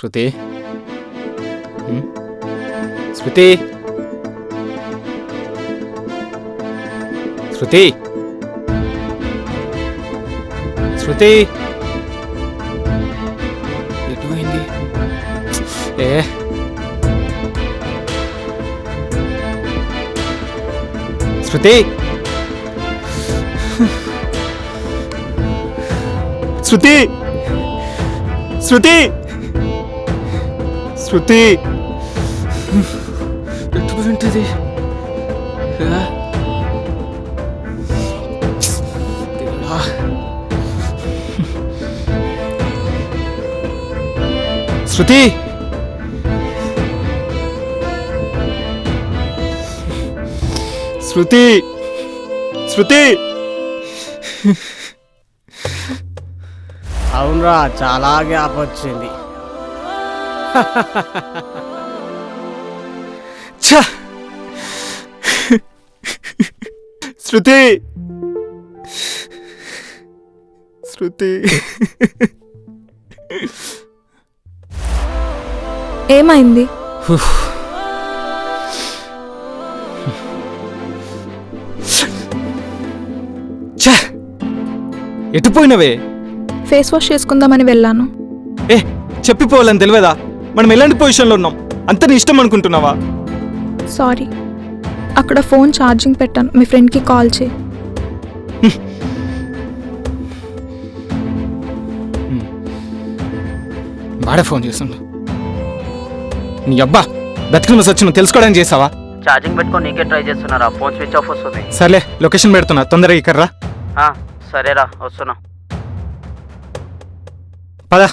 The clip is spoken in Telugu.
శృతి శృతి శృతి శృతి ఎటు పోయింది? శృతి శృతి శృతి శృతి ఎటు పోయింటది? శృతి శృతి శృతి అవునరా, చాలా గ్యాప్ వచ్చింది. శృతి శృతి ఏమైంది? ఎటు పోయినవే? ఫేస్ వాష్ చేసుకుందామని వెళ్ళాను. చెప్పిపోవాలని తెలియదా? మనం ఎలాంటి పొజిషన్లో ఉన్నాం? అంత నీ ఇష్టం అనుకుంటున్నావా? సారీ, అక్కడ ఫోన్ ఛార్జింగ్ పెట్టాను. మీ ఫ్రెండ్కి కాల్ చేయి. వాడే ఫోన్ చేస్తుండు. నీ అబ్బా బతికిన సచ్చిన తెలుసుకోవడానికి చేసావా? ఛార్జింగ్ పెట్టుకొని నీకే ట్రై చేస్తున్నారా? ఫోన్ స్విచ్ ఆఫ్ వస్తుంది. సర్లే, లొకేషన్ పెడుతున్నా, తొందరగా ఇక్కడ్రా. సరేరా, వస్తున్నా. పదా.